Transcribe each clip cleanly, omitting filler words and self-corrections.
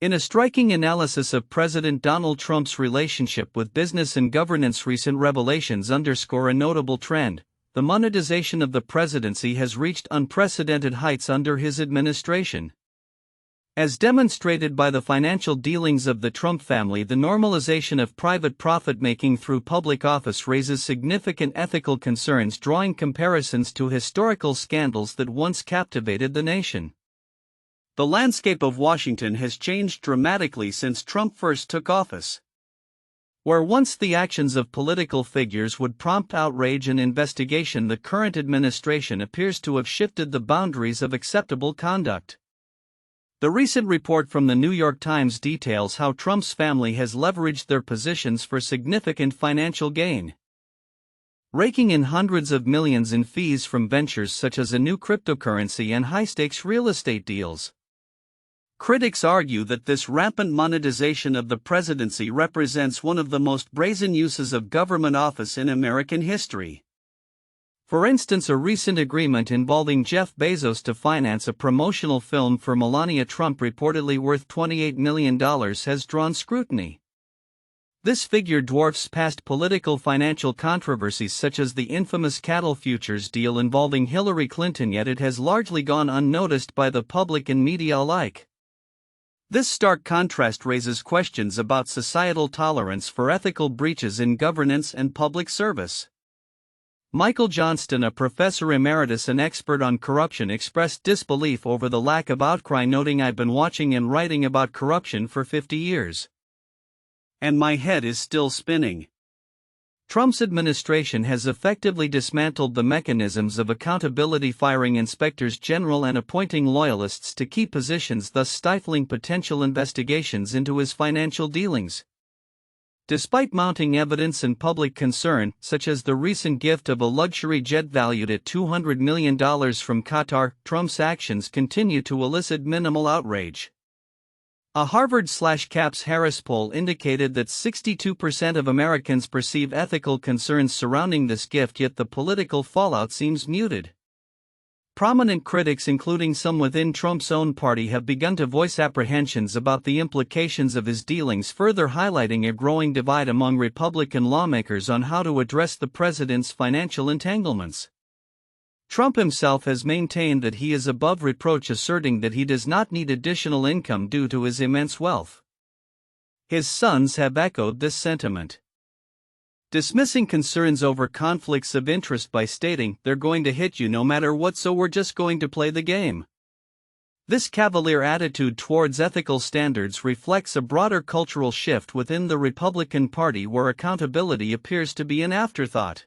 In a striking analysis of President Donald Trump's relationship with business and governance, recent revelations underscore a notable trend. The monetization of the presidency has reached unprecedented heights under his administration. As demonstrated by the financial dealings of the Trump family, the normalization of private profit-making through public office raises significant ethical concerns, drawing comparisons to historical scandals that once captivated the nation. The landscape of Washington has changed dramatically since Trump first took office. Where once the actions of political figures would prompt outrage and investigation, the current administration appears to have shifted the boundaries of acceptable conduct. The recent report from the New York Times details how Trump's family has leveraged their positions for significant financial gain, raking in hundreds of millions in fees from ventures such as a new cryptocurrency and high-stakes real estate deals. Critics argue that this rampant monetization of the presidency represents one of the most brazen uses of government office in American history. For instance, a recent agreement involving Jeff Bezos to finance a promotional film for Melania Trump, reportedly worth $28 million, has drawn scrutiny. This figure dwarfs past political financial controversies such as the infamous cattle futures deal involving Hillary Clinton, yet it has largely gone unnoticed by the public and media alike. This stark contrast raises questions about societal tolerance for ethical breaches in governance and public service. Michael Johnston, a professor emeritus and expert on corruption, expressed disbelief over the lack of outcry, noting, "I've been watching and writing about corruption for 50 years. And my head is still spinning." Trump's administration has effectively dismantled the mechanisms of accountability, firing inspectors general and appointing loyalists to key positions, thus stifling potential investigations into his financial dealings. Despite mounting evidence and public concern, such as the recent gift of a luxury jet valued at $200 million from Qatar, Trump's actions continue to elicit minimal outrage. A Harvard/Caps Harris poll indicated that 62% of Americans perceive ethical concerns surrounding this gift, yet the political fallout seems muted. Prominent critics, including some within Trump's own party, have begun to voice apprehensions about the implications of his dealings, further highlighting a growing divide among Republican lawmakers on how to address the president's financial entanglements. Trump himself has maintained that he is above reproach, asserting that he does not need additional income due to his immense wealth. His sons have echoed this sentiment, dismissing concerns over conflicts of interest by stating, "They're going to hit you no matter what, so we're just going to play the game." This cavalier attitude towards ethical standards reflects a broader cultural shift within the Republican Party, where accountability appears to be an afterthought.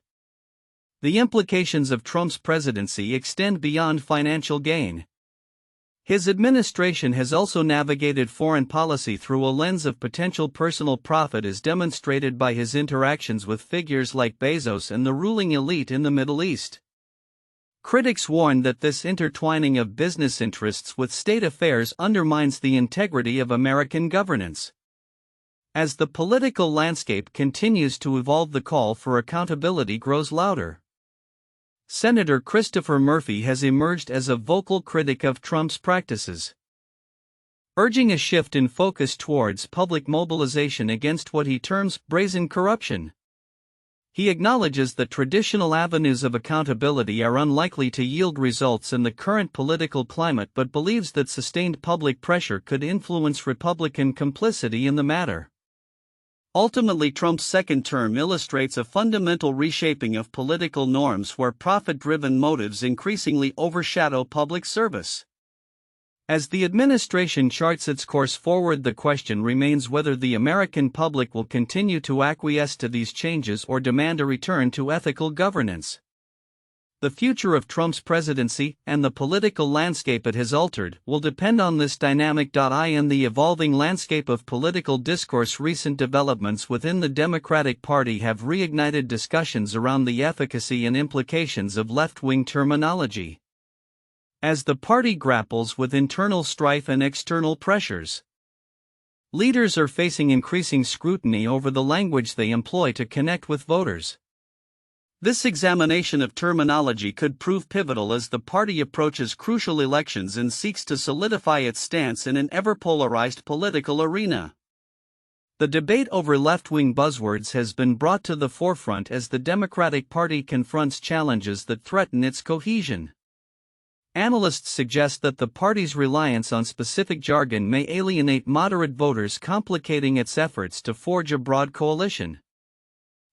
The implications of Trump's presidency extend beyond financial gain. His administration has also navigated foreign policy through a lens of potential personal profit, as demonstrated by his interactions with figures like Bezos and the ruling elite in the Middle East. Critics warn that this intertwining of business interests with state affairs undermines the integrity of American governance. As the political landscape continues to evolve, the call for accountability grows louder. Senator Christopher Murphy has emerged as a vocal critic of Trump's practices, urging a shift in focus towards public mobilization against what he terms brazen corruption. He acknowledges that traditional avenues of accountability are unlikely to yield results in the current political climate, but believes that sustained public pressure could influence Republican complicity in the matter. Ultimately, Trump's second term illustrates a fundamental reshaping of political norms where profit-driven motives increasingly overshadow public service. As the administration charts its course forward, the question remains whether the American public will continue to acquiesce to these changes or demand a return to ethical governance. The future of Trump's presidency, and the political landscape it has altered, will depend on this dynamic. In the evolving landscape of political discourse, recent developments within the Democratic Party have reignited discussions around the efficacy and implications of left-wing terminology. As the party grapples with internal strife and external pressures, leaders are facing increasing scrutiny over the language they employ to connect with voters. This examination of terminology could prove pivotal as the party approaches crucial elections and seeks to solidify its stance in an ever-polarized political arena. The debate over left-wing buzzwords has been brought to the forefront as the Democratic Party confronts challenges that threaten its cohesion. Analysts suggest that the party's reliance on specific jargon may alienate moderate voters, complicating its efforts to forge a broad coalition.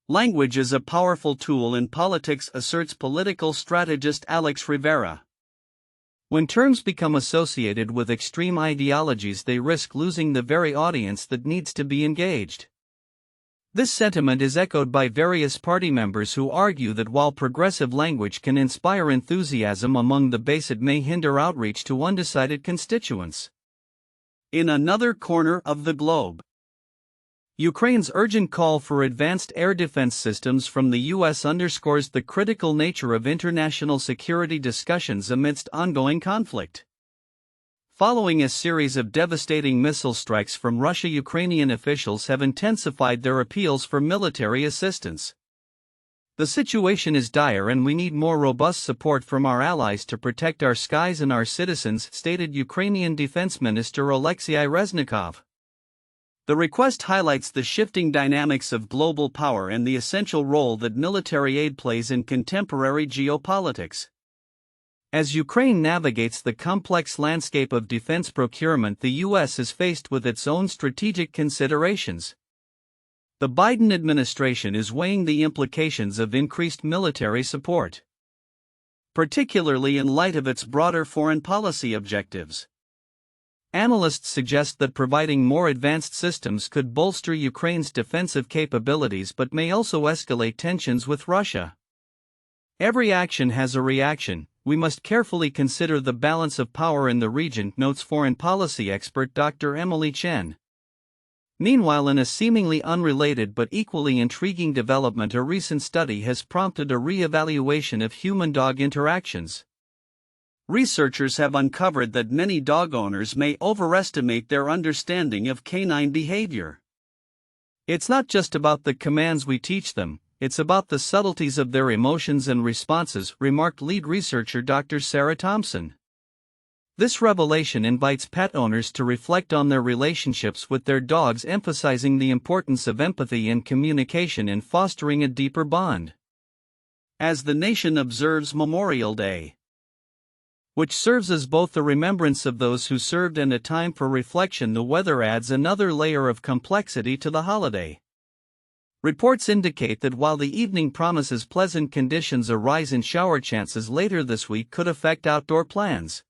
Language is a powerful tool in politics, asserts political strategist Alex Rivera. When terms become associated with extreme ideologies, they risk losing the very audience that needs to be engaged. This sentiment is echoed by various party members who argue that while progressive language can inspire enthusiasm among the base, it may hinder outreach to undecided constituents. In another corner of the globe, Ukraine's urgent call for advanced air defense systems from the U.S. underscores the critical nature of international security discussions amidst ongoing conflict. Following a series of devastating missile strikes from Russia, Ukrainian officials have intensified their appeals for military assistance. The situation is dire and we need more robust support from our allies to protect our skies and our citizens, stated Ukrainian Defense Minister Alexei Reznikov. The request highlights the shifting dynamics of global power and the essential role that military aid plays in contemporary geopolitics. As Ukraine navigates the complex landscape of defense procurement, the U.S. is faced with its own strategic considerations. The Biden administration is weighing the implications of increased military support, particularly in light of its broader foreign policy objectives. Analysts suggest that providing more advanced systems could bolster Ukraine's defensive capabilities but may also escalate tensions with Russia. Every action has a reaction. We must carefully consider the balance of power in the region, notes foreign policy expert Dr. Emily Chen. Meanwhile, in a seemingly unrelated but equally intriguing development, a recent study has prompted a re-evaluation of human-dog interactions. Researchers have uncovered that many dog owners may overestimate their understanding of canine behavior. It's not just about the commands we teach them, it's about the subtleties of their emotions and responses, remarked lead researcher Dr. Sarah Thompson. This revelation invites pet owners to reflect on their relationships with their dogs, emphasizing the importance of empathy and communication in fostering a deeper bond. As the nation observes Memorial Day, which serves as both a remembrance of those who served and a time for reflection, the weather adds another layer of complexity to the holiday. Reports indicate that while the evening promises pleasant conditions, a rise in shower chances later this week could affect outdoor plans.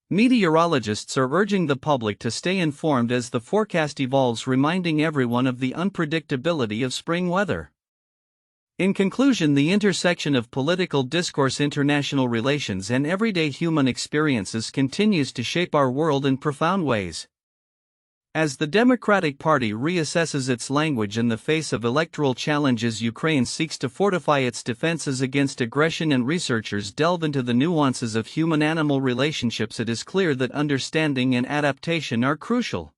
Meteorologists are urging the public to stay informed as the forecast evolves, reminding everyone of the unpredictability of spring weather. In conclusion, the intersection of political discourse, international relations, and everyday human experiences continues to shape our world in profound ways. As the Democratic Party reassesses its language in the face of electoral challenges, Ukraine seeks to fortify its defenses against aggression, and researchers delve into the nuances of human-animal relationships. It is clear that understanding and adaptation are crucial.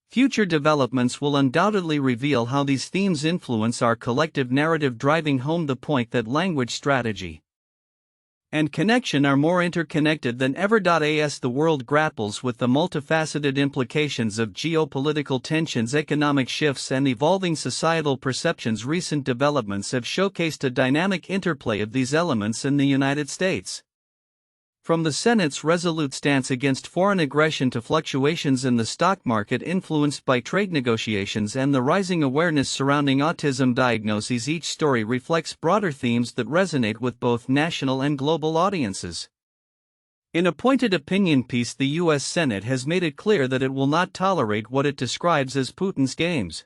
Future developments will undoubtedly reveal how these themes influence our collective narrative, driving home the point that language, strategy, and connection are more interconnected than ever. As the world grapples with the multifaceted implications of geopolitical tensions, economic shifts, and evolving societal perceptions, recent developments have showcased a dynamic interplay of these elements in the United States. From the Senate's resolute stance against foreign aggression to fluctuations in the stock market influenced by trade negotiations and the rising awareness surrounding autism diagnoses, each story reflects broader themes that resonate with both national and global audiences. In a pointed opinion piece, the U.S. Senate has made it clear that it will not tolerate what it describes as Putin's games.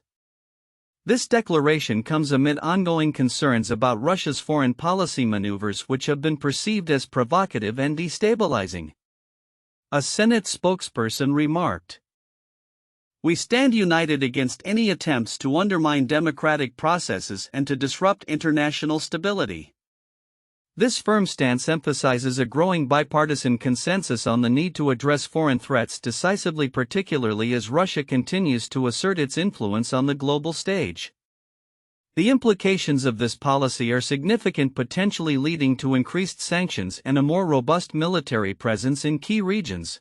This declaration comes amid ongoing concerns about Russia's foreign policy maneuvers, which have been perceived as provocative and destabilizing. A Senate spokesperson remarked, "We stand united against any attempts to undermine democratic processes and to disrupt international stability." This firm stance emphasizes a growing bipartisan consensus on the need to address foreign threats decisively, particularly as Russia continues to assert its influence on the global stage. The implications of this policy are significant, potentially leading to increased sanctions and a more robust military presence in key regions.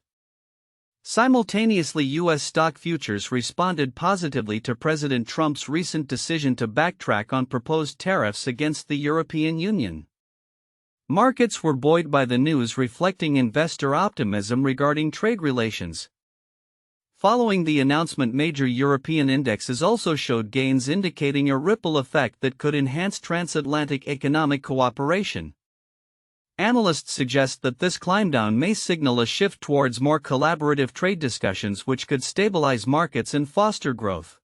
Simultaneously, U.S. stock futures responded positively to President Trump's recent decision to backtrack on proposed tariffs against the European Union. Markets were buoyed by the news, reflecting investor optimism regarding trade relations. Following the announcement, major European indexes also showed gains, indicating a ripple effect that could enhance transatlantic economic cooperation. Analysts suggest that this climbdown may signal a shift towards more collaborative trade discussions, which could stabilize markets and foster growth.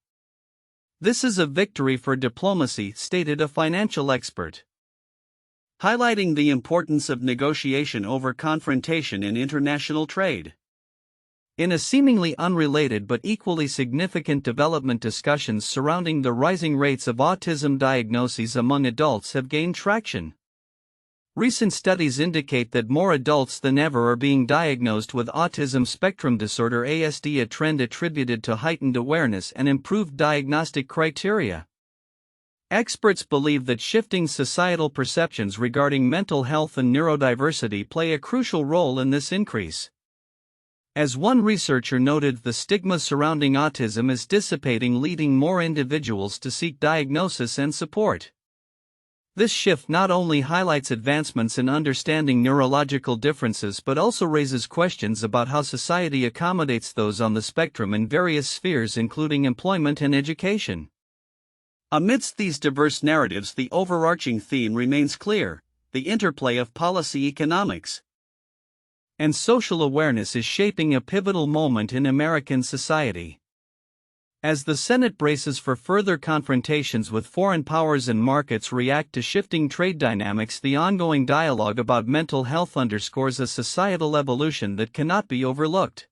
"This is a victory for diplomacy," stated a financial expert, highlighting the importance of negotiation over confrontation in international trade. In a seemingly unrelated but equally significant development, discussions surrounding the rising rates of autism diagnoses among adults have gained traction. Recent studies indicate that more adults than ever are being diagnosed with autism spectrum disorder (ASD), a trend attributed to heightened awareness and improved diagnostic criteria. Experts believe that shifting societal perceptions regarding mental health and neurodiversity play a crucial role in this increase. As one researcher noted, the stigma surrounding autism is dissipating, leading more individuals to seek diagnosis and support. This shift not only highlights advancements in understanding neurological differences but also raises questions about how society accommodates those on the spectrum in various spheres, including employment and education. Amidst these diverse narratives, the overarching theme remains clear: the interplay of policy, economics, and social awareness is shaping a pivotal moment in American society. As the Senate braces for further confrontations with foreign powers and markets react to shifting trade dynamics, the ongoing dialogue about mental health underscores a societal evolution that cannot be overlooked.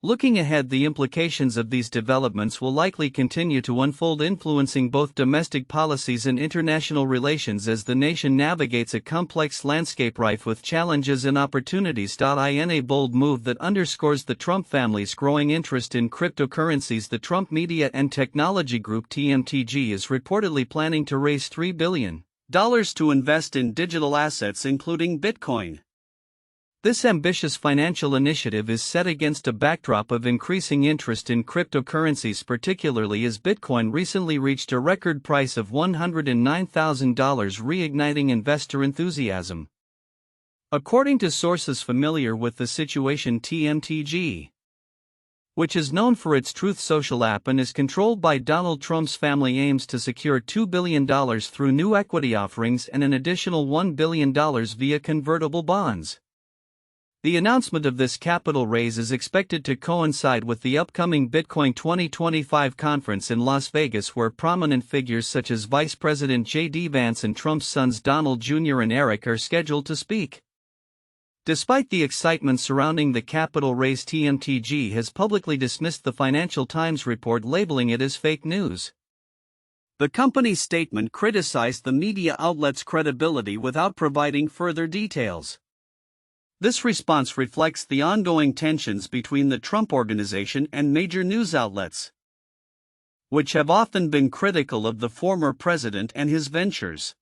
Looking ahead, the implications of these developments will likely continue to unfold, influencing both domestic policies and international relations as the nation navigates a complex landscape rife with challenges and opportunities. In a bold move that underscores the Trump family's growing interest in cryptocurrencies, the Trump Media and Technology Group (TMTG) is reportedly planning to raise $3 billion to invest in digital assets, including Bitcoin. This ambitious financial initiative is set against a backdrop of increasing interest in cryptocurrencies, particularly as Bitcoin recently reached a record price of $109,000, reigniting investor enthusiasm. According to sources familiar with the situation, TMTG, which is known for its Truth Social app and is controlled by Donald Trump's family, aims to secure $2 billion through new equity offerings and an additional $1 billion via convertible bonds. The announcement of this capital raise is expected to coincide with the upcoming Bitcoin 2025 conference in Las Vegas, where prominent figures such as Vice President J.D. Vance and Trump's sons Donald Jr. and Eric are scheduled to speak. Despite the excitement surrounding the capital raise, TMTG has publicly dismissed the Financial Times report, labeling it as fake news. The company's statement criticized the media outlet's credibility without providing further details. This response reflects the ongoing tensions between the Trump Organization and major news outlets, which have often been critical of the former president and his ventures.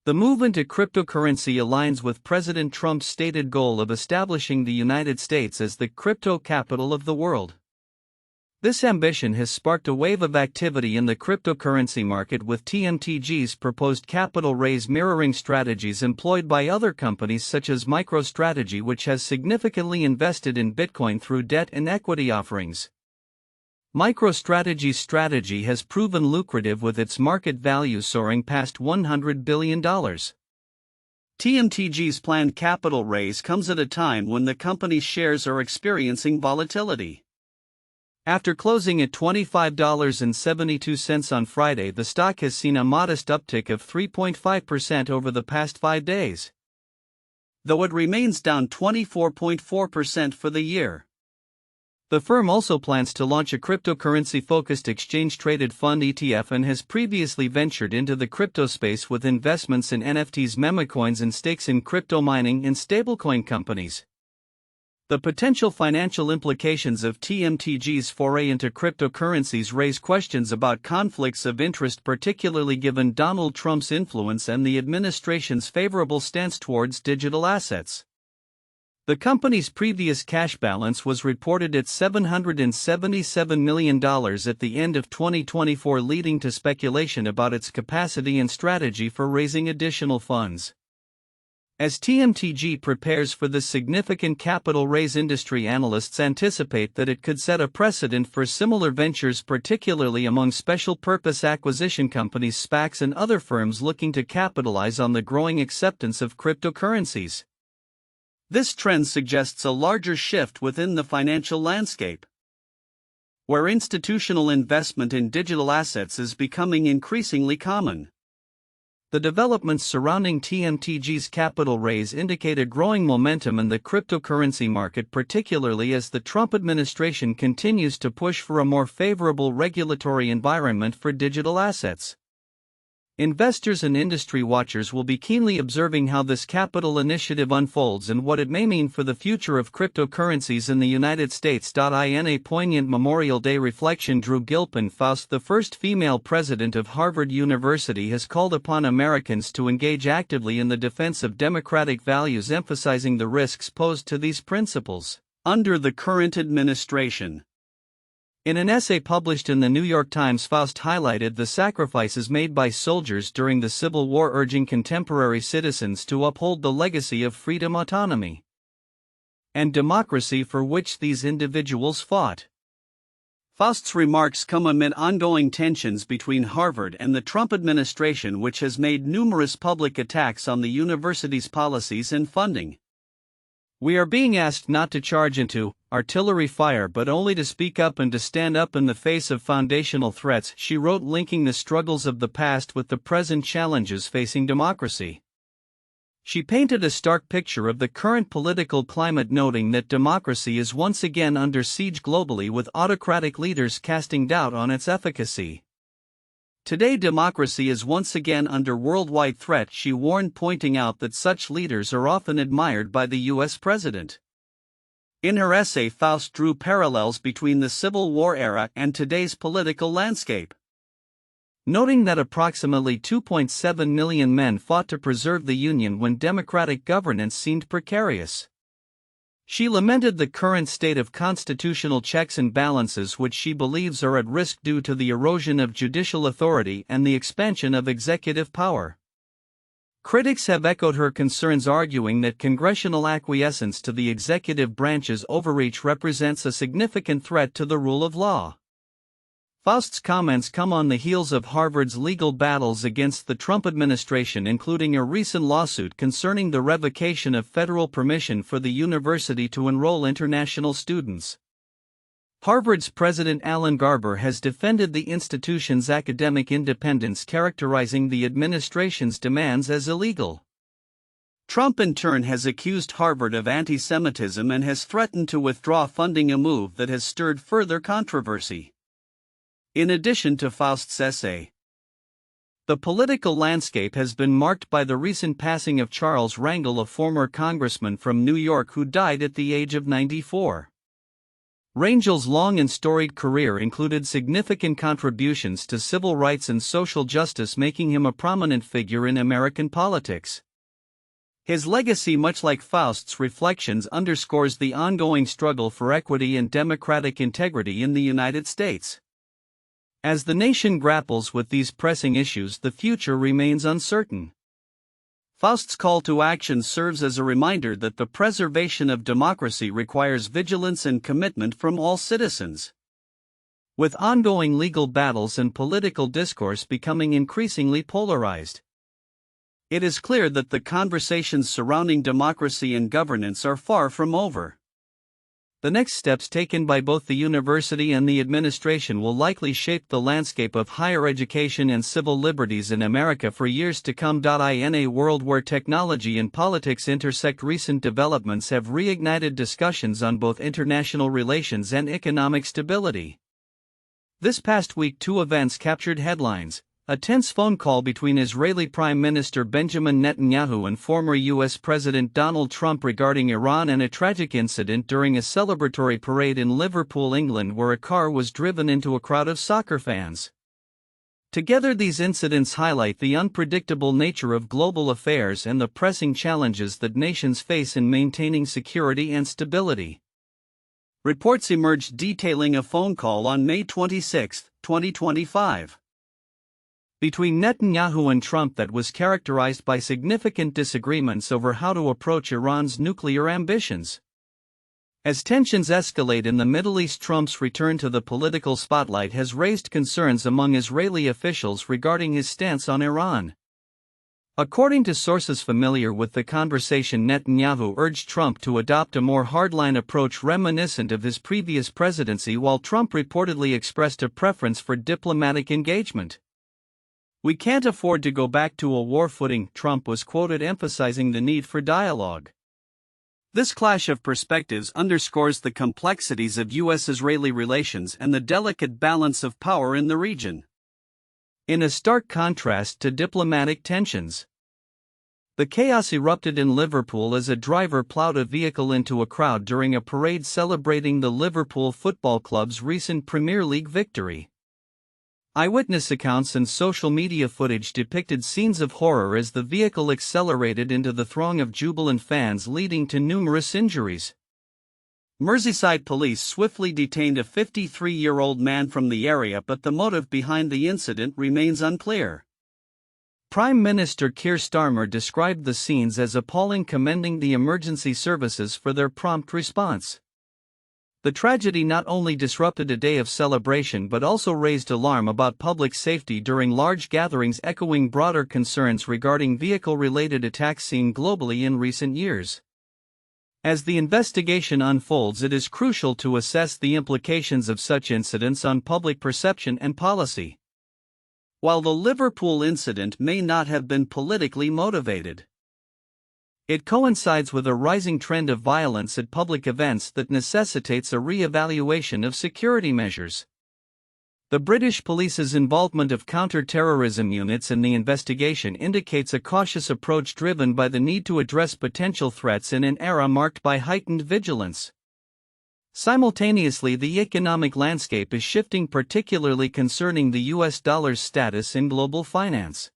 The move into cryptocurrency aligns with President Trump's stated goal of establishing the United States as the crypto capital of the world. This ambition has sparked a wave of activity in the cryptocurrency market, with TMTG's proposed capital raise mirroring strategies employed by other companies such as MicroStrategy, which has significantly invested in Bitcoin through debt and equity offerings. MicroStrategy's strategy has proven lucrative, with its market value soaring past $100 billion. TMTG's planned capital raise comes at a time when the company's shares are experiencing volatility. After closing at $25.72 on Friday, the stock has seen a modest uptick of 3.5% over the past 5 days, though it remains down 24.4% for the year. The firm also plans to launch a cryptocurrency-focused exchange-traded fund ETF and has previously ventured into the crypto space with investments in NFTs, memecoins, and stakes in crypto mining and stablecoin companies. The potential financial implications of TMTG's foray into cryptocurrencies raise questions about conflicts of interest, particularly given Donald Trump's influence and the administration's favorable stance towards digital assets. The company's previous cash balance was reported at $777 million at the end of 2024, leading to speculation about its capacity and strategy for raising additional funds. As TMTG prepares for this significant capital raise, industry analysts anticipate that it could set a precedent for similar ventures, particularly among special-purpose acquisition companies, SPACs, and other firms looking to capitalize on the growing acceptance of cryptocurrencies. This trend suggests a larger shift within the financial landscape, where institutional investment in digital assets is becoming increasingly common. The developments surrounding TMTG's capital raise indicate a growing momentum in the cryptocurrency market, particularly as the Trump administration continues to push for a more favorable regulatory environment for digital assets. Investors and industry watchers will be keenly observing how this capital initiative unfolds and what it may mean for the future of cryptocurrencies in the United States. In a poignant Memorial Day reflection, Drew Gilpin Faust, the first female president of Harvard University, has called upon Americans to engage actively in the defense of democratic values, emphasizing the risks posed to these principles under the current administration. In an essay published in the New York Times, Faust highlighted the sacrifices made by soldiers during the Civil War, urging contemporary citizens to uphold the legacy of freedom, autonomy, and democracy for which these individuals fought. Faust's remarks come amid ongoing tensions between Harvard and the Trump administration, which has made numerous public attacks on the university's policies and funding. "We are being asked not to charge into artillery fire, but only to speak up and to stand up in the face of foundational threats," she wrote, linking the struggles of the past with the present challenges facing democracy. She painted a stark picture of the current political climate, noting that democracy is once again under siege globally, with autocratic leaders casting doubt on its efficacy. "Today, democracy is once again under worldwide threat," she warned, pointing out that such leaders are often admired by the U.S. president. In her essay, Faust drew parallels between the Civil War era and today's political landscape, noting that approximately 2.7 million men fought to preserve the Union when democratic governance seemed precarious. She lamented the current state of constitutional checks and balances, which she believes are at risk due to the erosion of judicial authority and the expansion of executive power. Critics have echoed her concerns, arguing that congressional acquiescence to the executive branch's overreach represents a significant threat to the rule of law. Faust's comments come on the heels of Harvard's legal battles against the Trump administration, including a recent lawsuit concerning the revocation of federal permission for the university to enroll international students. Harvard's president Alan Garber has defended the institution's academic independence, characterizing the administration's demands as illegal. Trump in turn has accused Harvard of anti-Semitism and has threatened to withdraw funding, a move that has stirred further controversy. In addition to Faust's essay, the political landscape has been marked by the recent passing of Charles Rangel, a former congressman from New York who died at the age of 94. Rangel's long and storied career included significant contributions to civil rights and social justice, making him a prominent figure in American politics. His legacy, much like Faust's reflections, underscores the ongoing struggle for equity and democratic integrity in the United States. As the nation grapples with these pressing issues, the future remains uncertain. Faust's call to action serves as a reminder that the preservation of democracy requires vigilance and commitment from all citizens. With ongoing legal battles and political discourse becoming increasingly polarized, it is clear that the conversations surrounding democracy and governance are far from over. The next steps taken by both the university and the administration will likely shape the landscape of higher education and civil liberties in America for years to come. In a world where technology and politics intersect, recent developments have reignited discussions on both international relations and economic stability. This past week, two events captured headlines: A tense phone call between Israeli Prime Minister Benjamin Netanyahu and former U.S. President Donald Trump regarding Iran, and a tragic incident during a celebratory parade in Liverpool, England, where a car was driven into a crowd of soccer fans. Together, these incidents highlight the unpredictable nature of global affairs and the pressing challenges that nations face in maintaining security and stability. Reports emerged detailing a phone call on May 26, 2025. Between Netanyahu and Trump that was characterized by significant disagreements over how to approach Iran's nuclear ambitions. As tensions escalate in the Middle East, Trump's return to the political spotlight has raised concerns among Israeli officials regarding his stance on Iran. According to sources familiar with the conversation, Netanyahu urged Trump to adopt a more hardline approach reminiscent of his previous presidency, while Trump reportedly expressed a preference for diplomatic engagement. "We can't afford to go back to a war footing," Trump was quoted emphasizing the need for dialogue. This clash of perspectives underscores the complexities of U.S.-Israeli relations and the delicate balance of power in the region. In a stark contrast to diplomatic tensions, the chaos erupted in Liverpool as a driver plowed a vehicle into a crowd during a parade celebrating the Liverpool Football Club's recent Premier League victory. Eyewitness accounts and social media footage depicted scenes of horror as the vehicle accelerated into the throng of jubilant fans, leading to numerous injuries. Merseyside police swiftly detained a 53-year-old man from the area, but the motive behind the incident remains unclear. Prime Minister Keir Starmer described the scenes as appalling, commending the emergency services for their prompt response. The tragedy not only disrupted a day of celebration but also raised alarm about public safety during large gatherings, echoing broader concerns regarding vehicle-related attacks seen globally in recent years. As the investigation unfolds, it is crucial to assess the implications of such incidents on public perception and policy. While the Liverpool incident may not have been politically motivated, it coincides with a rising trend of violence at public events that necessitates a re-evaluation of security measures. The British police's involvement of counter-terrorism units in the investigation indicates a cautious approach driven by the need to address potential threats in an era marked by heightened vigilance. Simultaneously, the economic landscape is shifting, particularly concerning the US dollar's status in global finance.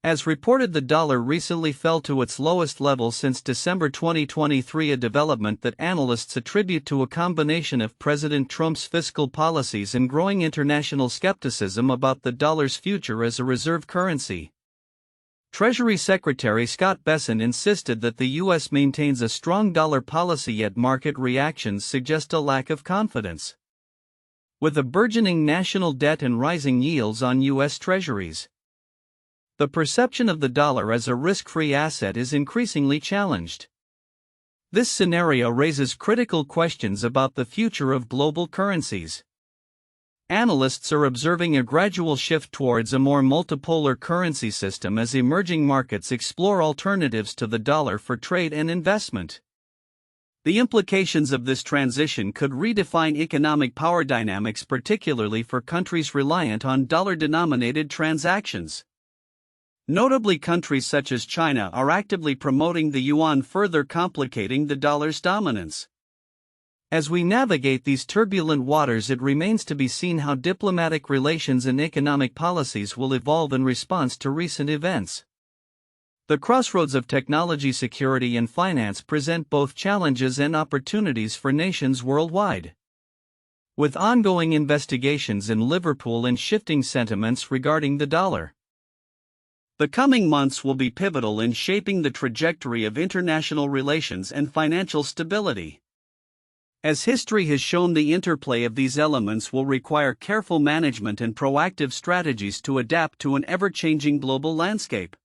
As reported, the dollar recently fell to its lowest level since December 2023, a development that analysts attribute to a combination of President Trump's fiscal policies and growing international skepticism about the dollar's future as a reserve currency. Treasury Secretary Scott Bessent insisted that the U.S. maintains a strong dollar policy, yet market reactions suggest a lack of confidence. With a burgeoning national debt and rising yields on U.S. treasuries, the perception of the dollar as a risk-free asset is increasingly challenged. This scenario raises critical questions about the future of global currencies. Analysts are observing a gradual shift towards a more multipolar currency system as emerging markets explore alternatives to the dollar for trade and investment. The implications of this transition could redefine economic power dynamics, particularly for countries reliant on dollar-denominated transactions. Notably, countries such as China are actively promoting the yuan, further complicating the dollar's dominance. As we navigate these turbulent waters, it remains to be seen how diplomatic relations and economic policies will evolve in response to recent events. The crossroads of technology, security, and finance present both challenges and opportunities for nations worldwide. With ongoing investigations in Liverpool and shifting sentiments regarding the dollar, the coming months will be pivotal in shaping the trajectory of international relations and financial stability. As history has shown, the interplay of these elements will require careful management and proactive strategies to adapt to an ever-changing global landscape.